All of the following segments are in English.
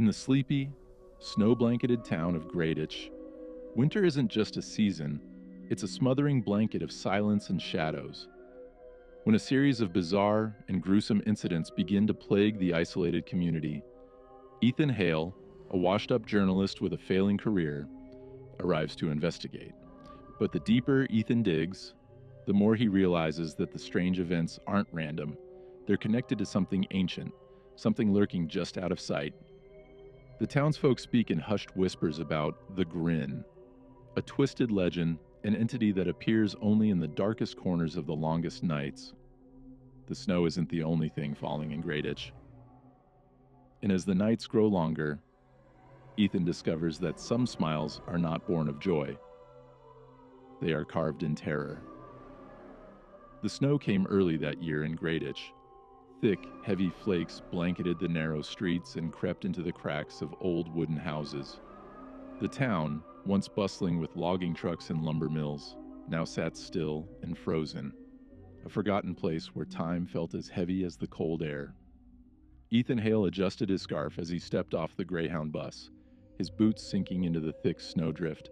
In the sleepy, snow-blanketed town of Grayditch, winter isn't just a season, it's a smothering blanket of silence and shadows. When a series of bizarre and gruesome incidents begin to plague the isolated community, Ethan Hale, a washed-up journalist with a failing career, arrives to investigate. But the deeper Ethan digs, the more he realizes that the strange events aren't random. They're connected to something ancient, something lurking just out of sight. The townsfolk speak in hushed whispers about the Grin, a twisted legend, an entity that appears only in the darkest corners of the longest nights. The snow isn't the only thing falling in Grayditch. And as the nights grow longer, Ethan discovers that some smiles are not born of joy. They are carved in terror. The snow came early that year in Grayditch. Thick, heavy flakes blanketed the narrow streets and crept into the cracks of old wooden houses. The town, once bustling with logging trucks and lumber mills, now sat still and frozen, a forgotten place where time felt as heavy as the cold air. Ethan Hale adjusted his scarf as he stepped off the Greyhound bus, his boots sinking into the thick snowdrift.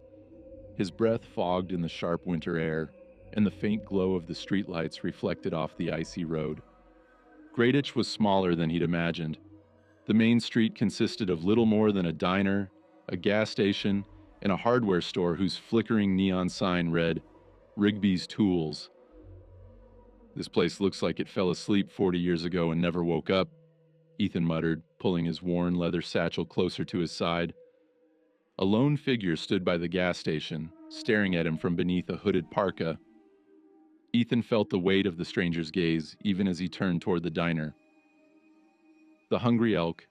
His breath fogged in the sharp winter air, and the faint glow of the streetlights reflected off the icy road. Grayditch was smaller than he'd imagined. The main street consisted of little more than a diner, a gas station, and a hardware store whose flickering neon sign read, "Rigby's Tools." "This place looks like it fell asleep 40 years ago and never woke up," Ethan muttered, pulling his worn leather satchel closer to his side. A lone figure stood by the gas station, staring at him from beneath a hooded parka. Ethan felt the weight of the stranger's gaze even as he turned toward the diner. "The Hungry Elk,"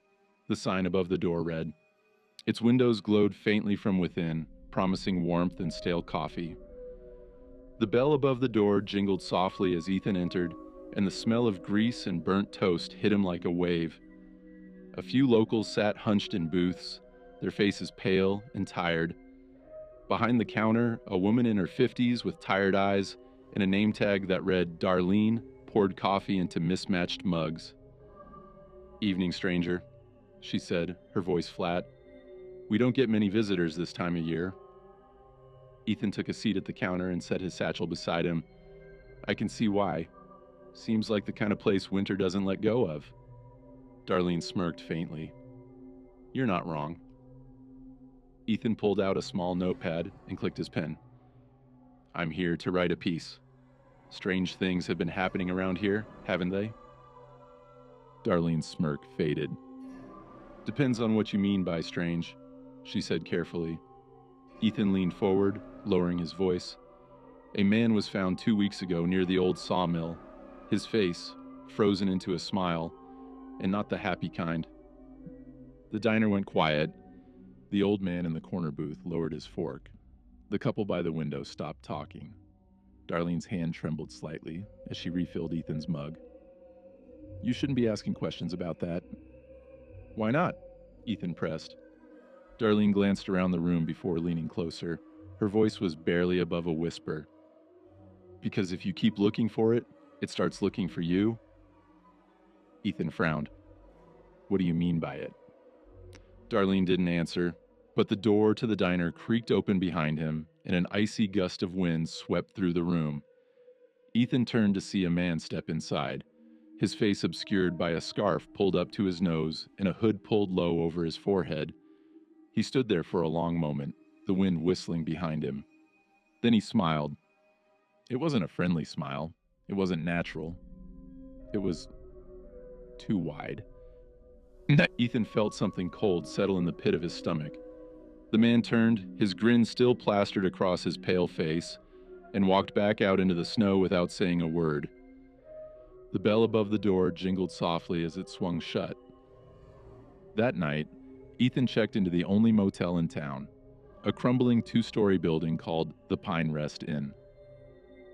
the sign above the door read. Its windows glowed faintly from within, promising warmth and stale coffee. The bell above the door jingled softly as Ethan entered, and the smell of grease and burnt toast hit him like a wave. A few locals sat hunched in booths, their faces pale and tired. Behind the counter, a woman in her 50s with tired eyes and a name tag that read Darlene poured coffee into mismatched mugs. "Evening, stranger," she said, her voice flat. "We don't get many visitors this time of year." Ethan took a seat at the counter and set his satchel beside him. "I can see why. Seems like the kind of place winter doesn't let go of." Darlene smirked faintly. "You're not wrong." Ethan pulled out a small notepad and clicked his pen. "I'm here to write a piece. Strange things have been happening around here, haven't they?" Darlene's smirk faded. "Depends on what you mean by strange," she said carefully. Ethan leaned forward, lowering his voice. "A man was found 2 weeks ago near the old sawmill, his face frozen into a smile, and not the happy kind." The diner went quiet. The old man in the corner booth lowered his fork. The couple by the window stopped talking. Darlene's hand trembled slightly as she refilled Ethan's mug. "You shouldn't be asking questions about that." "Why not?" Ethan pressed. Darlene glanced around the room before leaning closer. Her voice was barely above a whisper. "Because if you keep looking for it, it starts looking for you." Ethan frowned. "What do you mean by it?" Darlene didn't answer, but the door to the diner creaked open behind him, and an icy gust of wind swept through the room. Ethan turned to see a man step inside, his face obscured by a scarf pulled up to his nose and a hood pulled low over his forehead. He stood there for a long moment, the wind whistling behind him. Then he smiled. It wasn't a friendly smile. It wasn't natural. It was too wide. Ethan felt something cold settle in the pit of his stomach. The man turned, his grin still plastered across his pale face, and walked back out into the snow without saying a word. The bell above the door jingled softly as it swung shut. That night, Ethan checked into the only motel in town, a crumbling 2-story building called the Pine Rest Inn.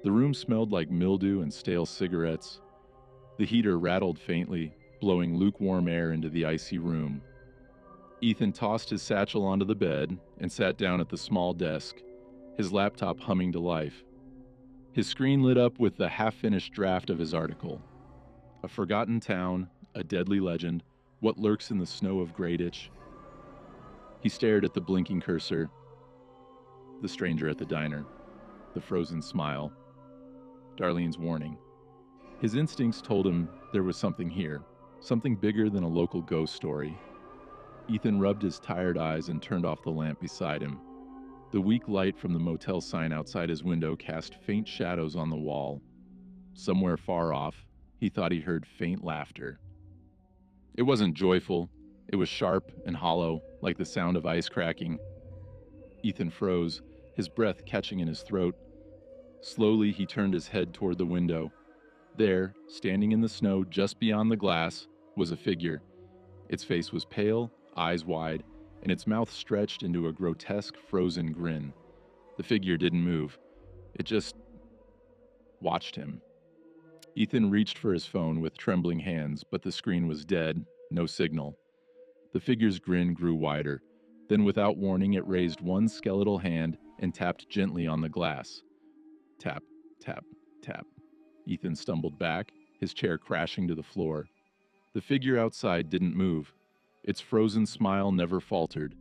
The room smelled like mildew and stale cigarettes. The heater rattled faintly, blowing lukewarm air into the icy room. Ethan tossed his satchel onto the bed and sat down at the small desk, his laptop humming to life. His screen lit up with the half-finished draft of his article. A forgotten town, a deadly legend, what lurks in the snow of Grayditch. He stared at the blinking cursor, the stranger at the diner, the frozen smile, Darlene's warning. His instincts told him there was something here, something bigger than a local ghost story. Ethan rubbed his tired eyes and turned off the lamp beside him. The weak light from the motel sign outside his window cast faint shadows on the wall. Somewhere far off, he thought he heard faint laughter. It wasn't joyful. It was sharp and hollow, like the sound of ice cracking. Ethan froze, his breath catching in his throat. Slowly, he turned his head toward the window. There, standing in the snow just beyond the glass, was a figure. Its face was pale, eyes wide, and its mouth stretched into a grotesque, frozen grin. The figure didn't move. It just watched him. Ethan reached for his phone with trembling hands, but the screen was dead, no signal. The figure's grin grew wider. Then, without warning, it raised one skeletal hand and tapped gently on the glass. Tap, tap, tap. Ethan stumbled back, his chair crashing to the floor. The figure outside didn't move. Its frozen smile never faltered.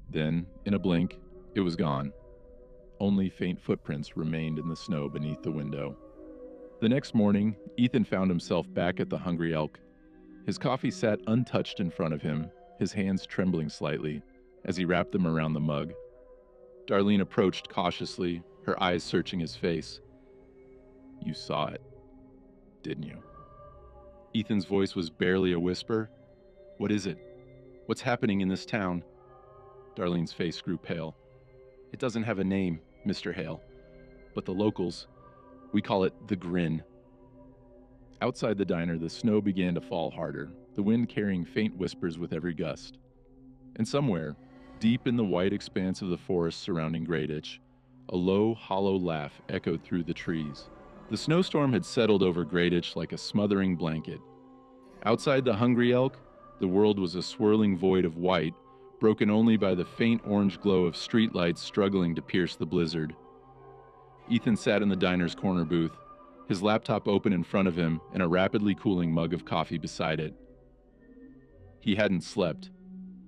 Then, in a blink, it was gone. Only faint footprints remained in the snow beneath the window. The next morning, Ethan found himself back at the Hungry Elk. His coffee sat untouched in front of him, his hands trembling slightly as he wrapped them around the mug. Darlene approached cautiously, her eyes searching his face. "You saw it, didn't you?" Ethan's voice was barely a whisper. "What is it? What's happening in this town?" Darlene's face grew pale. "It doesn't have a name, Mr. Hale, but the locals, we call it the Grin." Outside the diner, the snow began to fall harder, the wind carrying faint whispers with every gust. And somewhere, deep in the white expanse of the forest surrounding Grayditch, a low, hollow laugh echoed through the trees. The snowstorm had settled over Grayditch like a smothering blanket. Outside the Hungry Elk, the world was a swirling void of white, broken only by the faint orange glow of streetlights struggling to pierce the blizzard. Ethan sat in the diner's corner booth, his laptop open in front of him and a rapidly cooling mug of coffee beside it. He hadn't slept.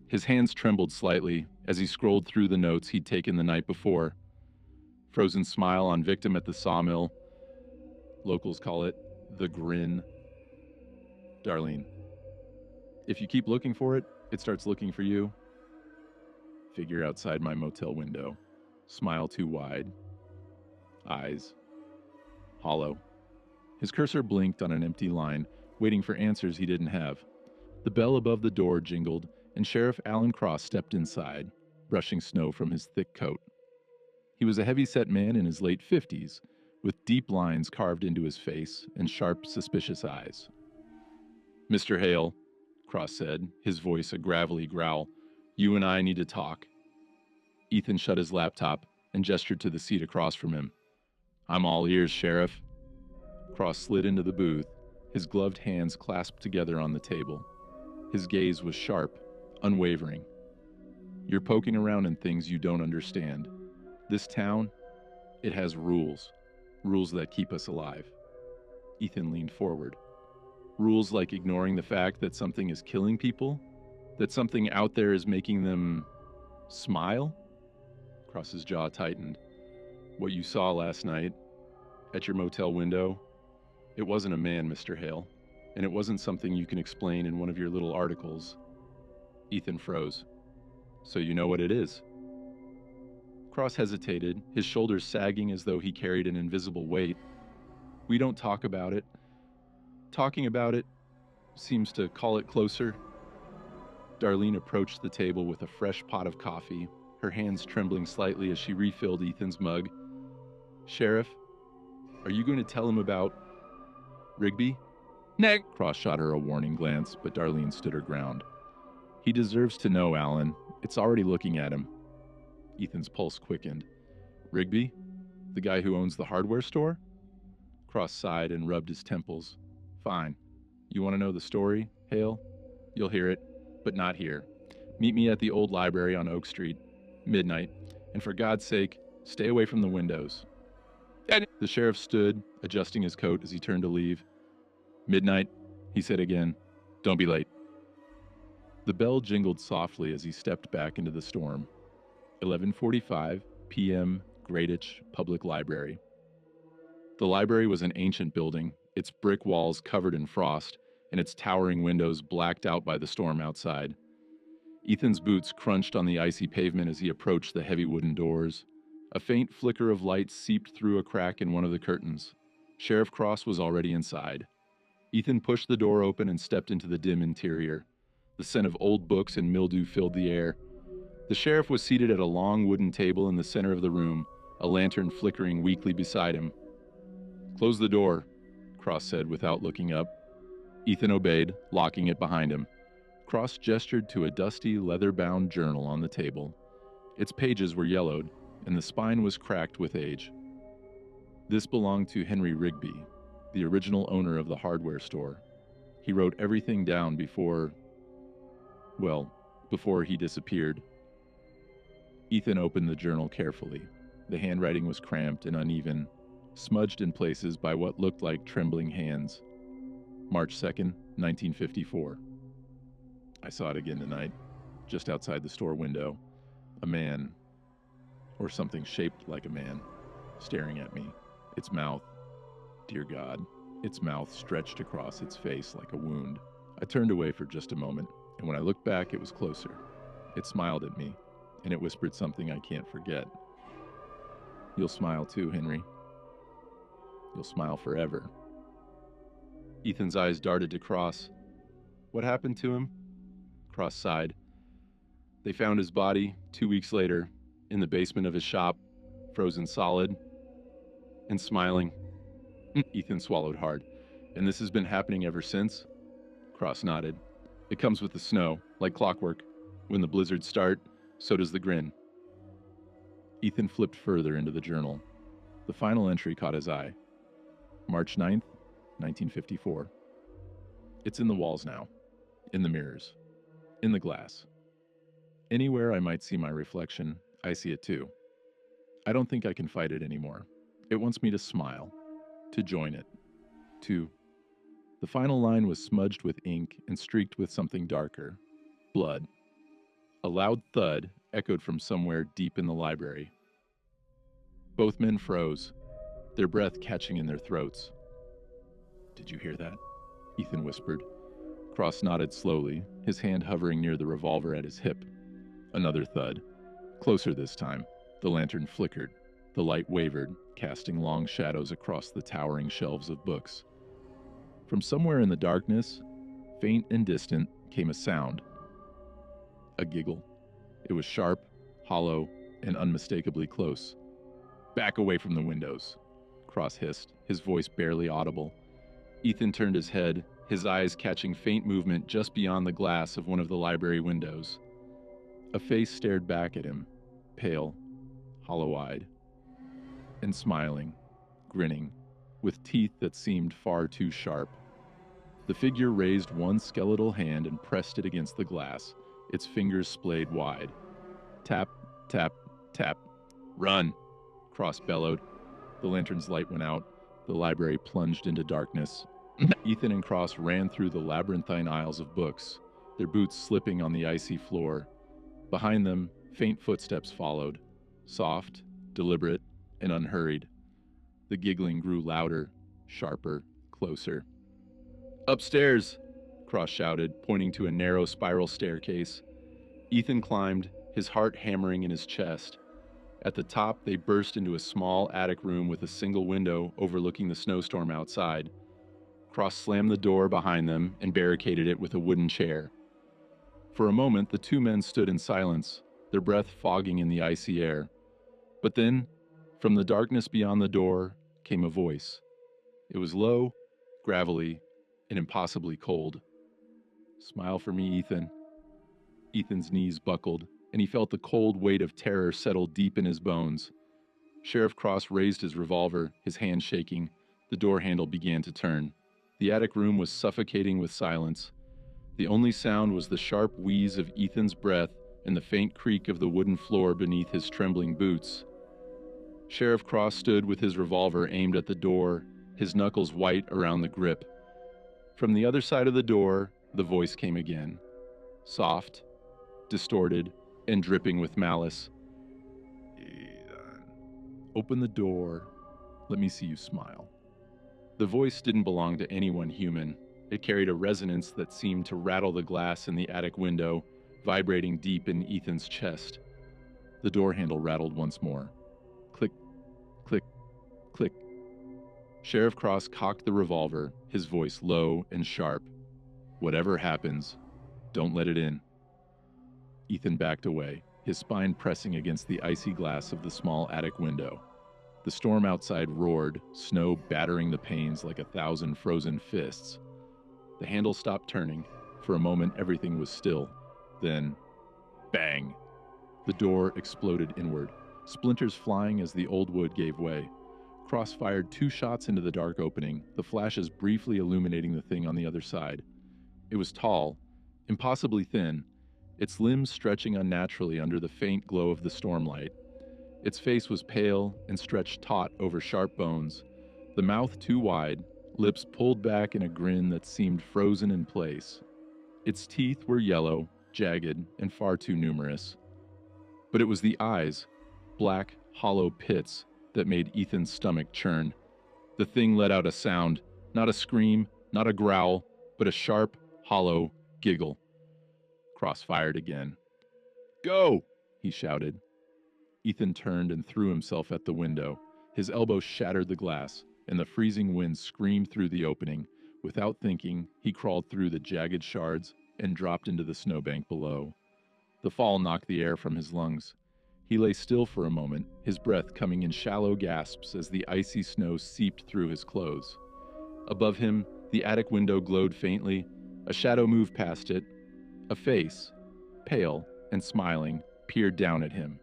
His hands trembled slightly as he scrolled through the notes he'd taken the night before. Frozen smile on victim at the sawmill. Locals call it the Grin. Darlene. If you keep looking for it, it starts looking for you. Figure outside my motel window. Smile too wide. Eyes. Hollow. His cursor blinked on an empty line, waiting for answers he didn't have. The bell above the door jingled, and Sheriff Alan Cross stepped inside, brushing snow from his thick coat. He was a heavy-set man in his late 50s, with deep lines carved into his face and sharp, suspicious eyes. "Mr. Hale," Cross said, his voice a gravelly growl, "you and I need to talk." Ethan shut his laptop and gestured to the seat across from him. "I'm all ears, Sheriff." Cross slid into the booth, his gloved hands clasped together on the table. His gaze was sharp, unwavering. "You're poking around in things you don't understand. This town, it has rules. Rules that keep us alive." Ethan leaned forward. Rules like ignoring the fact that something is killing people? That something out there is making them smile? Cross's jaw tightened. "What you saw last night, at your motel window, it wasn't a man, Mr. Hale, and it wasn't something you can explain in one of your little articles." Ethan froze. "So you know what it is?" Cross hesitated, his shoulders sagging as though he carried an invisible weight. "We don't talk about it. Talking about it seems to call it closer." Darlene approached the table with a fresh pot of coffee, her hands trembling slightly as she refilled Ethan's mug. "Sheriff, are you going to tell him about Rigby?" "Nick!" Cross shot her a warning glance, but Darlene stood her ground. "He deserves to know, Alan. It's already looking at him." Ethan's pulse quickened. "Rigby? The guy who owns the hardware store?" Cross sighed and rubbed his temples. "Fine. You want to know the story, Hale? You'll hear it, but not here. Meet me at the old library on Oak Street, midnight, and for God's sake, stay away from the windows." The sheriff stood, adjusting his coat as he turned to leave. "Midnight," he said again. "Don't be late." The bell jingled softly as he stepped back into the storm. 11:45 p.m. Grayditch Public Library. The library was an ancient building, its brick walls covered in frost, and its towering windows blacked out by the storm outside. Ethan's boots crunched on the icy pavement as he approached the heavy wooden doors. A faint flicker of light seeped through a crack in one of the curtains. Sheriff Cross was already inside. Ethan pushed the door open and stepped into the dim interior. The scent of old books and mildew filled the air. The sheriff was seated at a long wooden table in the center of the room, a lantern flickering weakly beside him. "Close the door," Cross said without looking up. Ethan obeyed, locking it behind him. Cross gestured to a dusty, leather-bound journal on the table. Its pages were yellowed, and the spine was cracked with age. This belonged to Henry Rigby, the original owner of the hardware store. He wrote everything down before he disappeared. Ethan opened the journal carefully. The handwriting was cramped and uneven, smudged in places by what looked like trembling hands. March 2nd, 1954. I saw it again tonight, just outside the store window. A man, or something shaped like a man, staring at me. Its mouth, dear God, its mouth stretched across its face like a wound. I turned away for just a moment, and when I looked back, it was closer. It smiled at me, and it whispered something I can't forget. "You'll smile too, Henry. You'll smile forever." Ethan's eyes darted to Cross. "What happened to him?" Cross sighed. "They found his body 2 weeks later in the basement of his shop, frozen solid and smiling." Ethan swallowed hard. "And this has been happening ever since?" Cross nodded. "It comes with the snow, like clockwork. When the blizzards start, so does the Grin." Ethan flipped further into the journal. The final entry caught his eye. March 9th, 1954. It's in the walls now, in the mirrors, in the glass. Anywhere I might see my reflection, I see it too. I don't think I can fight it anymore. It wants me to smile, to join it, to... The final line was smudged with ink and streaked with something darker. Blood. A loud thud echoed from somewhere deep in the library. Both men froze, their breath catching in their throats. "Did you hear that?" Ethan whispered. Cross nodded slowly, his hand hovering near the revolver at his hip. Another thud. Closer this time. The lantern flickered. The light wavered, casting long shadows across the towering shelves of books. From somewhere in the darkness, faint and distant, came a sound. A giggle. It was sharp, hollow, and unmistakably close. "Back away from the windows," Cross hissed, his voice barely audible. Ethan turned his head, his eyes catching faint movement just beyond the glass of one of the library windows. A face stared back at him, pale, hollow-eyed, and smiling, grinning, with teeth that seemed far too sharp. The figure raised one skeletal hand and pressed it against the glass, its fingers splayed wide. Tap, tap, tap. "Run!" Cross bellowed. The lantern's light went out. The library plunged into darkness. Ethan and Cross ran through the labyrinthine aisles of books, their boots slipping on the icy floor. Behind them, faint footsteps followed, soft, deliberate, and unhurried. The giggling grew louder, sharper, closer. "Upstairs!" Cross shouted, pointing to a narrow spiral staircase. Ethan climbed, his heart hammering in his chest. At the top, they burst into a small attic room with a single window overlooking the snowstorm outside. Cross slammed the door behind them and barricaded it with a wooden chair. For a moment, the two men stood in silence, their breath fogging in the icy air. But then, from the darkness beyond the door, came a voice. It was low, gravelly, and impossibly cold. "Smile for me, Ethan." Ethan's knees buckled, and he felt the cold weight of terror settle deep in his bones. Sheriff Cross raised his revolver, his hand shaking. The door handle began to turn. The attic room was suffocating with silence. The only sound was the sharp wheeze of Ethan's breath and the faint creak of the wooden floor beneath his trembling boots. Sheriff Cross stood with his revolver aimed at the door, his knuckles white around the grip. From the other side of the door, the voice came again. soft, distorted, and dripping with malice. "Ethan, open the door. Let me see you smile." The voice didn't belong to anyone human. It carried a resonance that seemed to rattle the glass in the attic window, vibrating deep in Ethan's chest. The door handle rattled once more. Click, click, click. Sheriff Cross cocked the revolver, his voice low and sharp. "Whatever happens, don't let it in." Ethan backed away, his spine pressing against the icy glass of the small attic window. The storm outside roared, snow battering the panes like 1,000 frozen fists. The handle stopped turning. For a moment, everything was still. Then, bang! The door exploded inward, splinters flying as the old wood gave way. Cross fired 2 shots into the dark opening, the flashes briefly illuminating the thing on the other side. It was tall, impossibly thin, its limbs stretching unnaturally under the faint glow of the stormlight. Its face was pale and stretched taut over sharp bones, the mouth too wide, lips pulled back in a grin that seemed frozen in place. Its teeth were yellow, jagged, and far too numerous. But it was the eyes, black, hollow pits, that made Ethan's stomach churn. The thing let out a sound, not a scream, not a growl, but a sharp, hollow giggle. Cross fired again. "Go!" he shouted. Ethan turned and threw himself at the window. His elbow shattered the glass, and the freezing wind screamed through the opening. Without thinking, he crawled through the jagged shards and dropped into the snowbank below. The fall knocked the air from his lungs. He lay still for a moment, his breath coming in shallow gasps as the icy snow seeped through his clothes. Above him, the attic window glowed faintly. A shadow moved past it. A face, pale and smiling, peered down at him.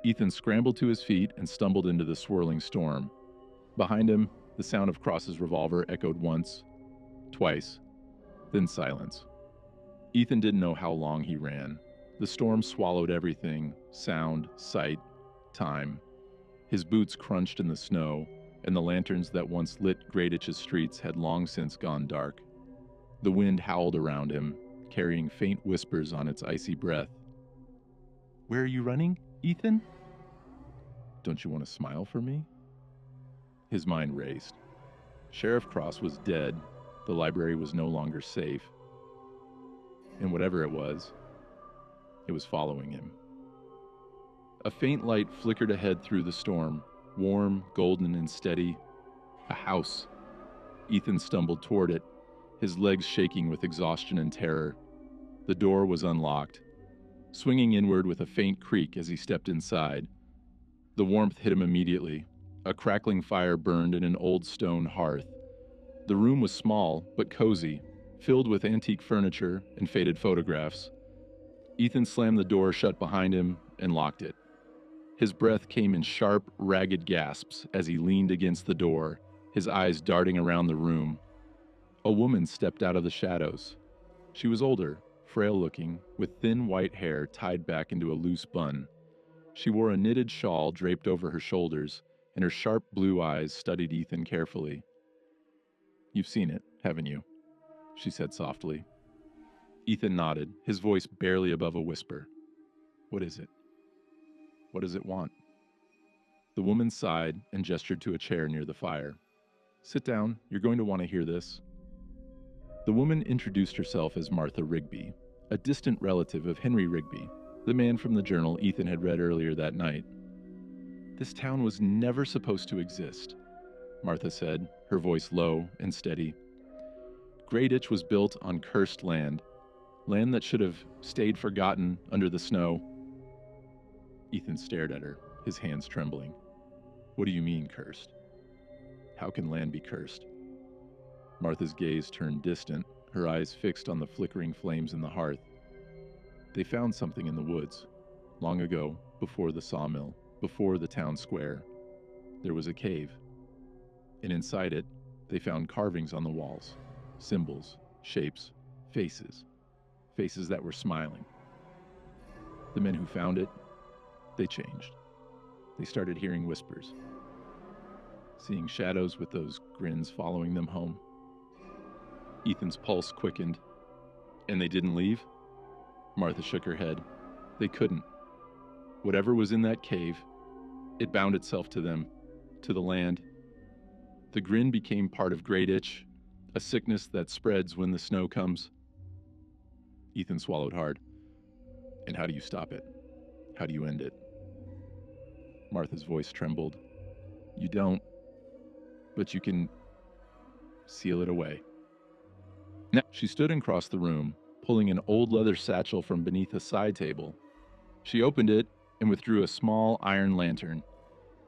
Ethan scrambled to his feet and stumbled into the swirling storm. Behind him, the sound of Cross's revolver echoed once, twice, then silence. Ethan didn't know how long he ran. The storm swallowed everything: sound, sight, time. His boots crunched in the snow, and the lanterns that once lit Grayditch's streets had long since gone dark. The wind howled around him, carrying faint whispers on its icy breath. "Where are you running, Ethan? Don't you want to smile for me?" His mind raced. Sheriff Cross was dead. The library was no longer safe. And whatever it was following him. A faint light flickered ahead through the storm, warm, golden, and steady. A house. Ethan stumbled toward it, his legs shaking with exhaustion and terror. The door was unlocked, swinging inward with a faint creak as he stepped inside. The warmth hit him immediately. A crackling fire burned in an old stone hearth. The room was small, but cozy, filled with antique furniture and faded photographs. Ethan slammed the door shut behind him and locked it. His breath came in sharp, ragged gasps as he leaned against the door, his eyes darting around the room. A woman stepped out of the shadows. She was older, frail-looking, with thin white hair tied back into a loose bun. She wore a knitted shawl draped over her shoulders, and her sharp blue eyes studied Ethan carefully. "You've seen it, haven't you?" she said softly. Ethan nodded, his voice barely above a whisper. "What is it? What does it want?" The woman sighed and gestured to a chair near the fire. "Sit down, you're going to want to hear this." The woman introduced herself as Martha Rigby, a distant relative of Henry Rigby, the man from the journal Ethan had read earlier that night. "This town was never supposed to exist," Martha said, her voice low and steady. "Grayditch was built on cursed land that should have stayed forgotten under the snow." Ethan stared at her, his hands trembling. "What do you mean, cursed? How can land be cursed?" Martha's gaze turned distant, her eyes fixed on the flickering flames in the hearth. "They found something in the woods, long ago, before the sawmill, before the town square. There was a cave, and inside it, they found carvings on the walls, symbols, shapes, faces that were smiling. The men who found it, they changed. They started hearing whispers, seeing shadows with those grins following them home." Ethan's pulse quickened. "And they didn't leave?" Martha shook her head. They couldn't. Whatever was in that cave, it bound itself to them, to the land. The Grin became part of Grayditch, a sickness that spreads when the snow comes. Ethan swallowed hard. And how do you stop it? How do you end it? Martha's voice trembled. You don't, but you can seal it away. Now, she stood and crossed the room, pulling an old leather satchel from beneath a side table. She opened it and withdrew a small iron lantern.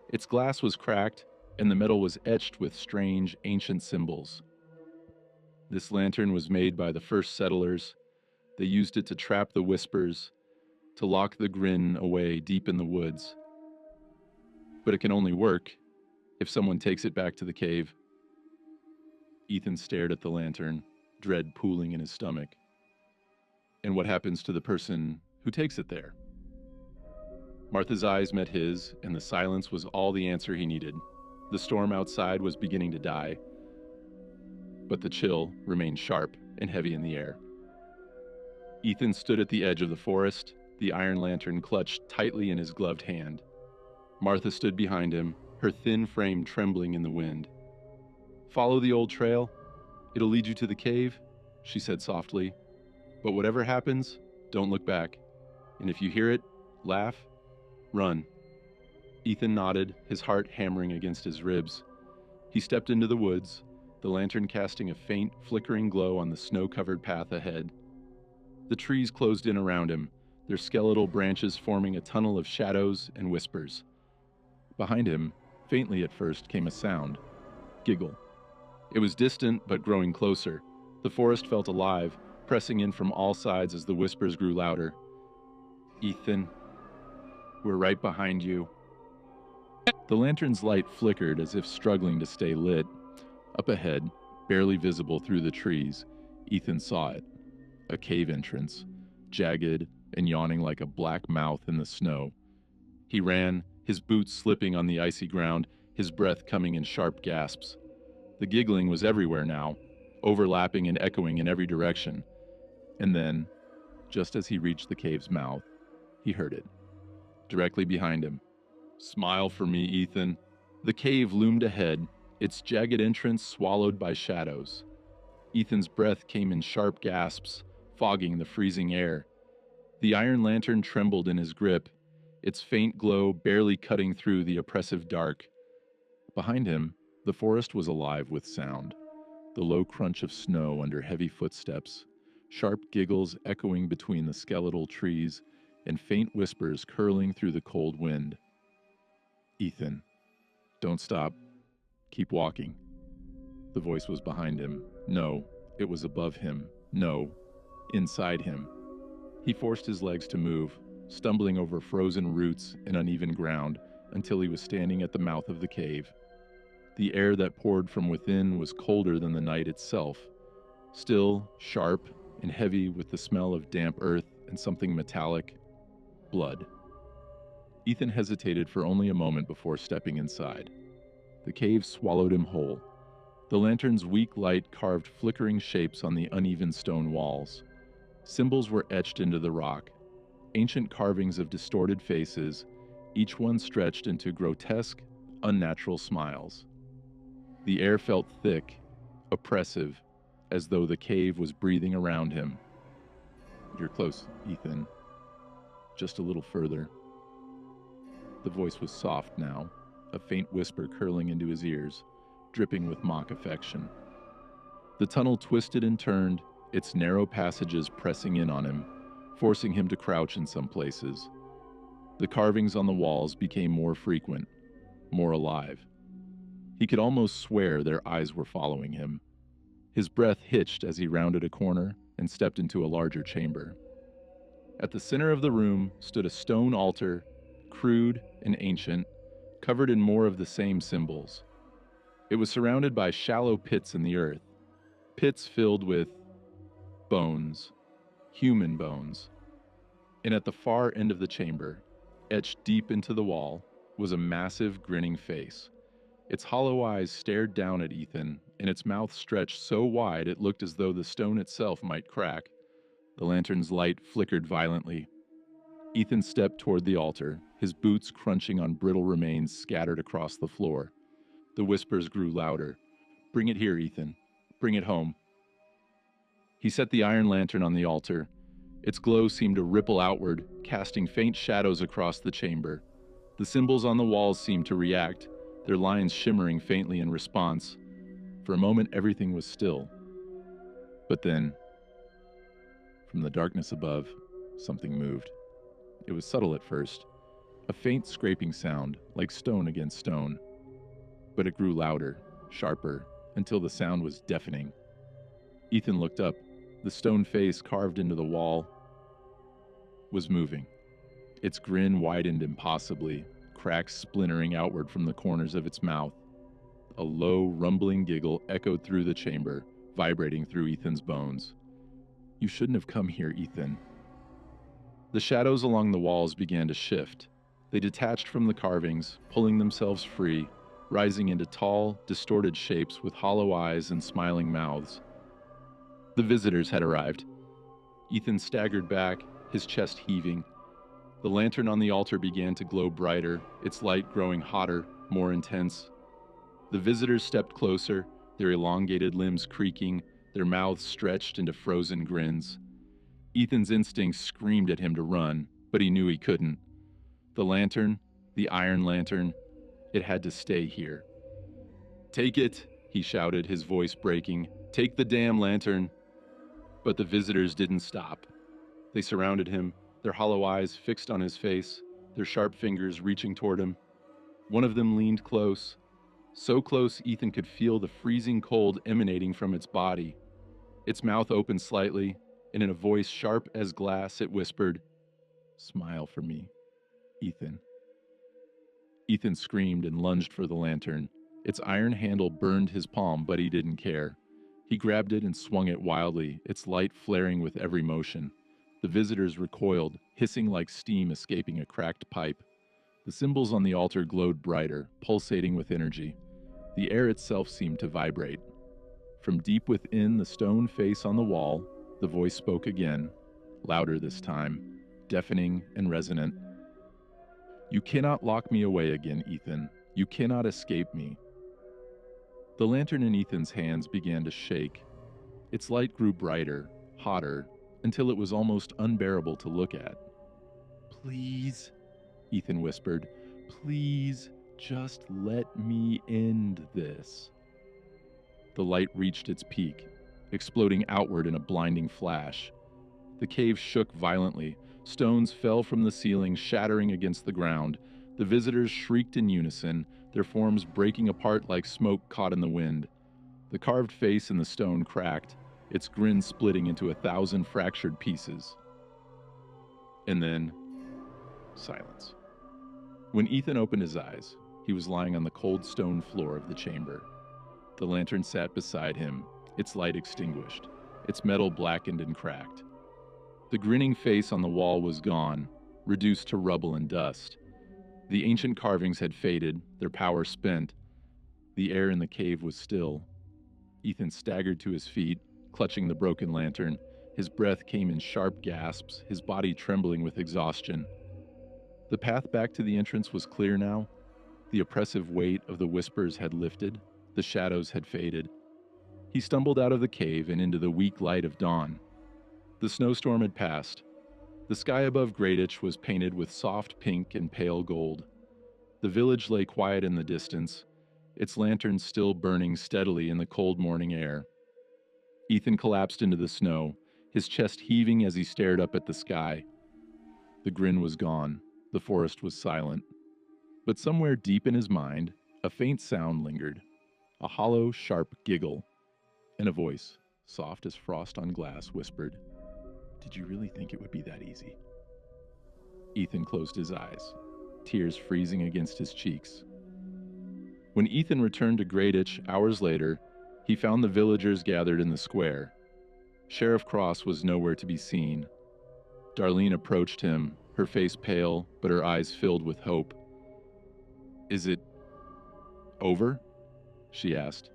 Its glass was cracked, and the metal was etched with strange, ancient symbols. This lantern was made by the first settlers. They used it to trap the whispers, to lock the Grin away deep in the woods. But it can only work if someone takes it back to the cave. Ethan stared at the lantern, dread pooling in his stomach. And what happens to the person who takes it there? Martha's eyes met his, and the silence was all the answer he needed. The storm outside was beginning to die, but the chill remained sharp and heavy in the air. Ethan stood at the edge of the forest, the iron lantern clutched tightly in his gloved hand. Martha stood behind him, her thin frame trembling in the wind. Follow the old trail. It'll lead you to the cave, she said softly. But whatever happens, don't look back. And if you hear it, laugh, run. Ethan nodded, his heart hammering against his ribs. He stepped into the woods, the lantern casting a faint, flickering glow on the snow-covered path ahead. The trees closed in around him, their skeletal branches forming a tunnel of shadows and whispers. Behind him, faintly at first, came a sound. Giggle. It was distant, but growing closer. The forest felt alive, pressing in from all sides as the whispers grew louder. Ethan, we're right behind you. The lantern's light flickered as if struggling to stay lit. Up ahead, barely visible through the trees, Ethan saw it. A cave entrance, jagged and yawning like a black mouth in the snow. He ran, his boots slipping on the icy ground, his breath coming in sharp gasps. The giggling was everywhere now, overlapping and echoing in every direction. And then, just as he reached the cave's mouth, he heard it. Directly behind him. Smile for me, Ethan. The cave loomed ahead, its jagged entrance swallowed by shadows. Ethan's breath came in sharp gasps, fogging the freezing air. The iron lantern trembled in his grip, its faint glow barely cutting through the oppressive dark. Behind him, the forest was alive with sound. The low crunch of snow under heavy footsteps, sharp giggles echoing between the skeletal trees, and faint whispers curling through the cold wind. Ethan, don't stop. Keep walking. The voice was behind him. No, it was above him. No, inside him. He forced his legs to move, stumbling over frozen roots and uneven ground until he was standing at the mouth of the cave. The air that poured from within was colder than the night itself, still, sharp, and heavy with the smell of damp earth and something metallic. Blood. Ethan hesitated for only a moment before stepping inside. The cave swallowed him whole. The lantern's weak light carved flickering shapes on the uneven stone walls. Symbols were etched into the rock, ancient carvings of distorted faces, each one stretched into grotesque, unnatural smiles. The air felt thick, oppressive, as though the cave was breathing around him. You're close, Ethan. Just a little further. The voice was soft now, a faint whisper curling into his ears, dripping with mock affection. The tunnel twisted and turned, its narrow passages pressing in on him, forcing him to crouch in some places. The carvings on the walls became more frequent, more alive. He could almost swear their eyes were following him. His breath hitched as he rounded a corner and stepped into a larger chamber. At the center of the room stood a stone altar, crude and ancient, covered in more of the same symbols. It was surrounded by shallow pits in the earth, pits filled with bones, human bones. And at the far end of the chamber, etched deep into the wall, was a massive grinning face. Its hollow eyes stared down at Ethan, and its mouth stretched so wide it looked as though the stone itself might crack. The lantern's light flickered violently. Ethan stepped toward the altar, his boots crunching on brittle remains scattered across the floor. The whispers grew louder. "Bring it here, Ethan. Bring it home." He set the iron lantern on the altar. Its glow seemed to ripple outward, casting faint shadows across the chamber. The symbols on the walls seemed to react, their lines shimmering faintly in response. For a moment, everything was still. But then, from the darkness above, something moved. It was subtle at first, a faint scraping sound, like stone against stone. But it grew louder, sharper, until the sound was deafening. Ethan looked up. The stone face carved into the wall was moving. Its grin widened impossibly, cracks splintering outward from the corners of its mouth. A low, rumbling giggle echoed through the chamber, vibrating through Ethan's bones. "You shouldn't have come here, Ethan." The shadows along the walls began to shift. They detached from the carvings, pulling themselves free, rising into tall, distorted shapes with hollow eyes and smiling mouths. The visitors had arrived. Ethan staggered back, his chest heaving. The lantern on the altar began to glow brighter, its light growing hotter, more intense. The visitors stepped closer, their elongated limbs creaking, their mouths stretched into frozen grins. Ethan's instincts screamed at him to run, but he knew he couldn't. The lantern, the iron lantern, it had to stay here. "Take it," he shouted, his voice breaking. "Take the damn lantern." But the visitors didn't stop. They surrounded him, their hollow eyes fixed on his face, their sharp fingers reaching toward him. One of them leaned close, so close Ethan could feel the freezing cold emanating from its body. Its mouth opened slightly, and in a voice sharp as glass it whispered, "Smile for me, Ethan." Ethan screamed and lunged for the lantern. Its iron handle burned his palm, but he didn't care. He grabbed it and swung it wildly, its light flaring with every motion. The visitors recoiled, hissing like steam escaping a cracked pipe. The symbols on the altar glowed brighter, pulsating with energy. The air itself seemed to vibrate. From deep within the stone face on the wall, the voice spoke again, louder this time, deafening and resonant. "You cannot lock me away again, Ethan. You cannot escape me." The lantern in Ethan's hands began to shake. Its light grew brighter, hotter, until it was almost unbearable to look at. "Please," Ethan whispered, "please, just let me end this." The light reached its peak, exploding outward in a blinding flash. The cave shook violently. Stones fell from the ceiling, shattering against the ground. The visitors shrieked in unison, their forms breaking apart like smoke caught in the wind. The carved face in the stone cracked, its grin splitting into 1,000 fractured pieces. And then, silence. When Ethan opened his eyes, he was lying on the cold stone floor of the chamber. The lantern sat beside him, its light extinguished, its metal blackened and cracked. The grinning face on the wall was gone, reduced to rubble and dust. The ancient carvings had faded, their power spent. The air in the cave was still. Ethan staggered to his feet, clutching the broken lantern. His breath came in sharp gasps, his body trembling with exhaustion. The path back to the entrance was clear now. The oppressive weight of the whispers had lifted, the shadows had faded. He stumbled out of the cave and into the weak light of dawn. The snowstorm had passed. The sky above Grayditch was painted with soft pink and pale gold. The village lay quiet in the distance, its lanterns still burning steadily in the cold morning air. Ethan collapsed into the snow, his chest heaving as he stared up at the sky. The grin was gone, the forest was silent. But somewhere deep in his mind, a faint sound lingered, a hollow, sharp giggle, and a voice, soft as frost on glass, whispered, "Did you really think it would be that easy?" Ethan closed his eyes, tears freezing against his cheeks. When Ethan returned to Grayditch hours later, he found the villagers gathered in the square. Sheriff Cross was nowhere to be seen. Darlene approached him, her face pale, but her eyes filled with hope. "Is it over?" she asked.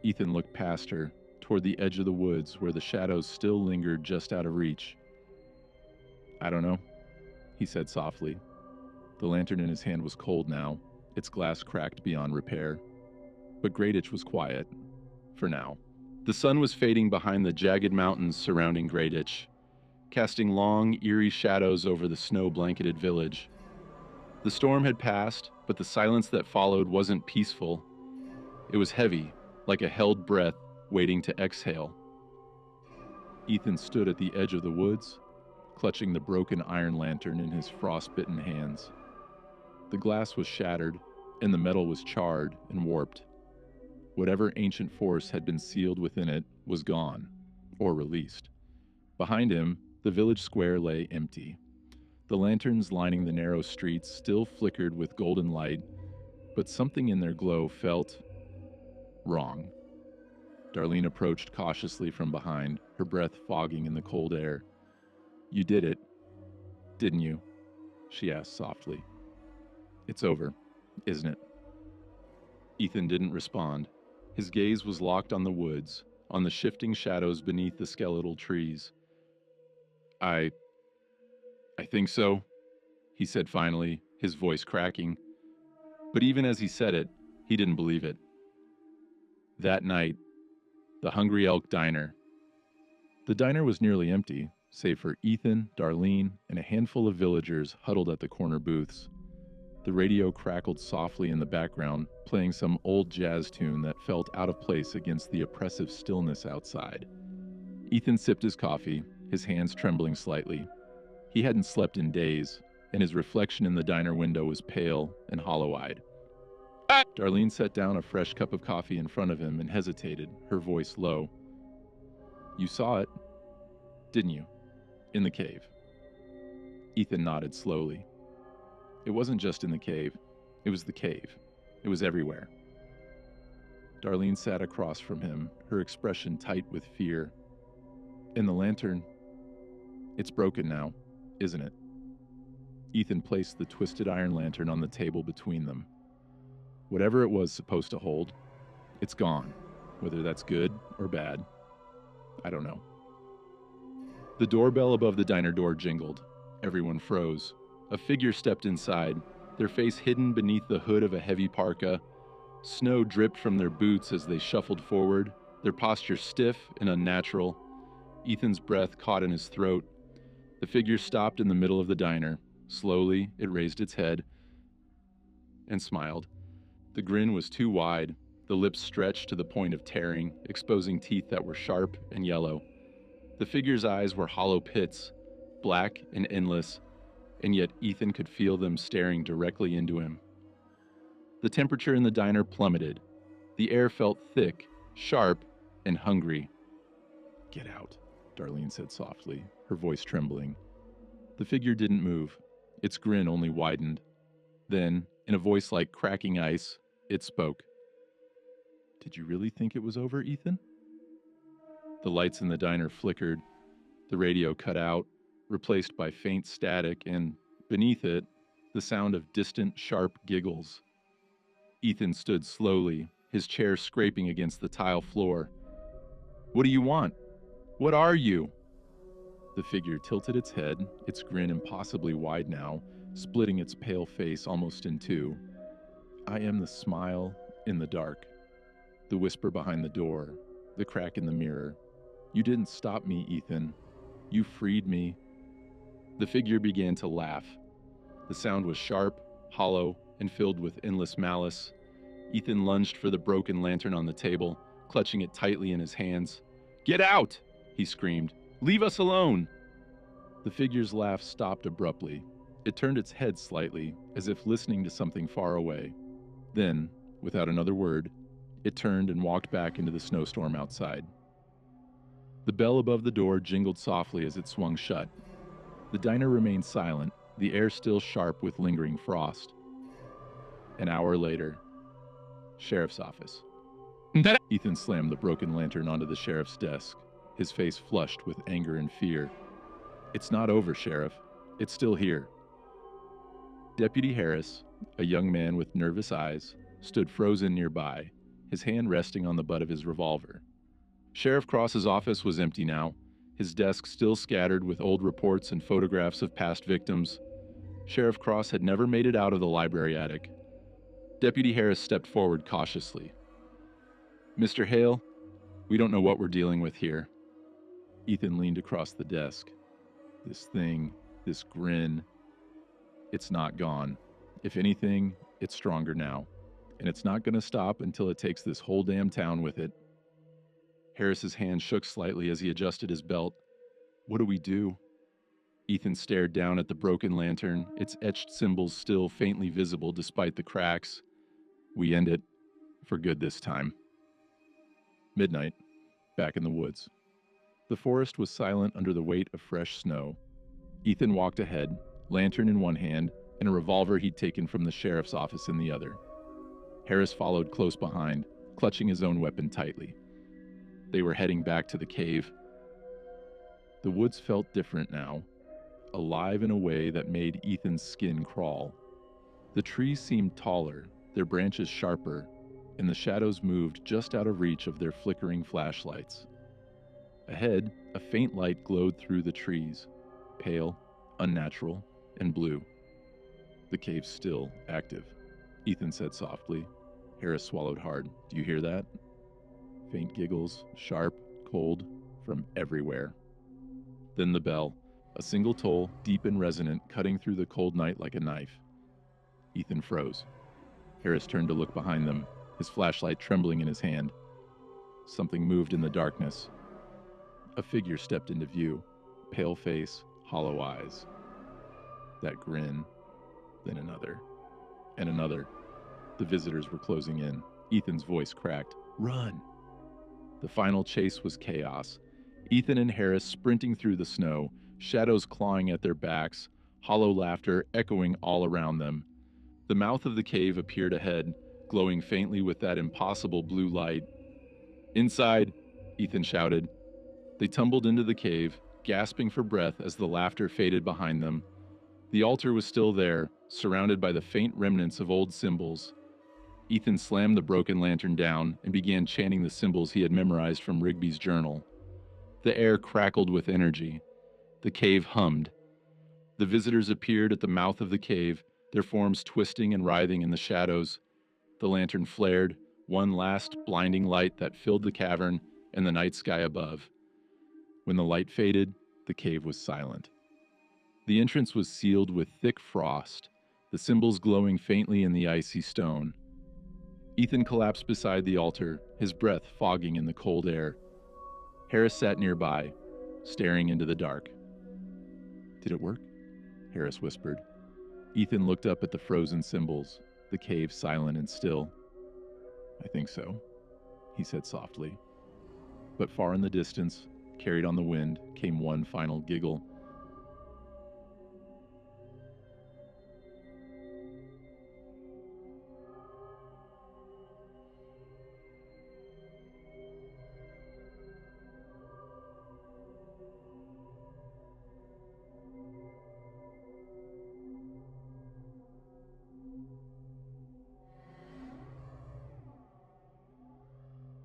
Ethan looked past her, toward the edge of the woods where the shadows still lingered just out of reach. "I don't know," he said softly. The lantern in his hand was cold now, its glass cracked beyond repair. But Grayditch was quiet, for now. The sun was fading behind the jagged mountains surrounding Grayditch, casting long, eerie shadows over the snow-blanketed village. The storm had passed, but the silence that followed wasn't peaceful. It was heavy, like a held breath waiting to exhale. Ethan stood at the edge of the woods, clutching the broken iron lantern in his frost-bitten hands. The glass was shattered, and the metal was charred and warped. Whatever ancient force had been sealed within it was gone, or released. Behind him, the village square lay empty. The lanterns lining the narrow streets still flickered with golden light, but something in their glow felt wrong. Darlene approached cautiously from behind, her breath fogging in the cold air. "You did it, didn't you?" she asked softly. "It's over, isn't it?" Ethan didn't respond. His gaze was locked on the woods, on the shifting shadows beneath the skeletal trees. I think so," he said finally, his voice cracking. But even as he said it, he didn't believe it. That night, the Hungry Elk Diner. The diner was nearly empty, save for Ethan, Darlene, and a handful of villagers huddled at the corner booths. The radio crackled softly in the background, playing some old jazz tune that felt out of place against the oppressive stillness outside. Ethan sipped his coffee, his hands trembling slightly. He hadn't slept in days, and his reflection in the diner window was pale and hollow-eyed. Darlene set down a fresh cup of coffee in front of him and hesitated, her voice low. "You saw it, didn't you? In the cave." Ethan nodded slowly. It wasn't just in the cave. It was the cave. It was everywhere. Darlene sat across from him, her expression tight with fear. "And the lantern, it's broken now, isn't it?" Ethan placed the twisted iron lantern on the table between them. "Whatever it was supposed to hold, it's gone. Whether that's good or bad, I don't know." The doorbell above the diner door jingled. Everyone froze. A figure stepped inside, their face hidden beneath the hood of a heavy parka. Snow dripped from their boots as they shuffled forward, their posture stiff and unnatural. Ethan's breath caught in his throat. The figure stopped in the middle of the diner. Slowly, it raised its head and smiled. The grin was too wide, the lips stretched to the point of tearing, exposing teeth that were sharp and yellow. The figure's eyes were hollow pits, black and endless, and yet Ethan could feel them staring directly into him. The temperature in the diner plummeted. The air felt thick, sharp, and hungry. "Get out," Darlene said softly, her voice trembling. The figure didn't move. Its grin only widened. Then, in a voice like cracking ice, it spoke. "Did you really think it was over, Ethan?" The lights in the diner flickered. The radio cut out, replaced by faint static, and, beneath it, the sound of distant, sharp giggles. Ethan stood slowly, his chair scraping against the tile floor. "What do you want? What are you?" The figure tilted its head, its grin impossibly wide now, splitting its pale face almost in two. "I am the smile in the dark." The whisper behind the door, the crack in the mirror. "You didn't stop me, Ethan. You freed me." The figure began to laugh. The sound was sharp, hollow, and filled with endless malice. Ethan lunged for the broken lantern on the table, clutching it tightly in his hands. "Get out!" he screamed. "Leave us alone!" The figure's laugh stopped abruptly. It turned its head slightly, as if listening to something far away. Then, without another word, it turned and walked back into the snowstorm outside. The bell above the door jingled softly as it swung shut. The diner remained silent, the air still sharp with lingering frost. An hour later, sheriff's office. Ethan slammed the broken lantern onto the sheriff's desk, his face flushed with anger and fear. "It's not over, Sheriff. It's still here." Deputy Harris, a young man with nervous eyes, stood frozen nearby, his hand resting on the butt of his revolver. Sheriff Cross's office was empty now, his desk still scattered with old reports and photographs of past victims. Sheriff Cross had never made it out of the library attic. Deputy Harris stepped forward cautiously. "Mr. Hale, we don't know what we're dealing with here." Ethan leaned across the desk. "This thing, this Grin, it's not gone. If anything, it's stronger now. And it's not going to stop until it takes this whole damn town with it." Harris's hand shook slightly as he adjusted his belt. "What do we do?" Ethan stared down at the broken lantern, its etched symbols still faintly visible despite the cracks. "We end it. For good this time." Midnight, back in the woods. The forest was silent under the weight of fresh snow. Ethan walked ahead, lantern in one hand and a revolver he'd taken from the sheriff's office in the other. Harris followed close behind, clutching his own weapon tightly. They were heading back to the cave. The woods felt different now, alive in a way that made Ethan's skin crawl. The trees seemed taller, their branches sharper, and the shadows moved just out of reach of their flickering flashlights. Ahead, a faint light glowed through the trees, pale, unnatural, and blue. "The cave's still active," Ethan said softly. Harris swallowed hard. "Do you hear that?" Faint giggles, sharp, cold, from everywhere. Then the bell, a single toll, deep and resonant, cutting through the cold night like a knife. Ethan froze. Harris turned to look behind them, his flashlight trembling in his hand. Something moved in the darkness. A figure stepped into view, pale face, hollow eyes. That Grin, then another, and another. The visitors were closing in. Ethan's voice cracked. "Run!" The final chase was chaos. Ethan and Harris sprinting through the snow, shadows clawing at their backs, hollow laughter echoing all around them. The mouth of the cave appeared ahead, glowing faintly with that impossible blue light. "Inside!" Ethan shouted. They tumbled into the cave, gasping for breath as the laughter faded behind them. The altar was still there, surrounded by the faint remnants of old symbols. Ethan slammed the broken lantern down and began chanting the symbols he had memorized from Rigby's journal. The air crackled with energy. The cave hummed. The visitors appeared at the mouth of the cave, their forms twisting and writhing in the shadows. The lantern flared, one last blinding light that filled the cavern and the night sky above. When the light faded, the cave was silent. The entrance was sealed with thick frost, the symbols glowing faintly in the icy stone. Ethan collapsed beside the altar, his breath fogging in the cold air. Harris sat nearby, staring into the dark. "Did it work?" Harris whispered. Ethan looked up at the frozen symbols, the cave silent and still. "I think so," he said softly. But far in the distance, carried on the wind, came one final giggle,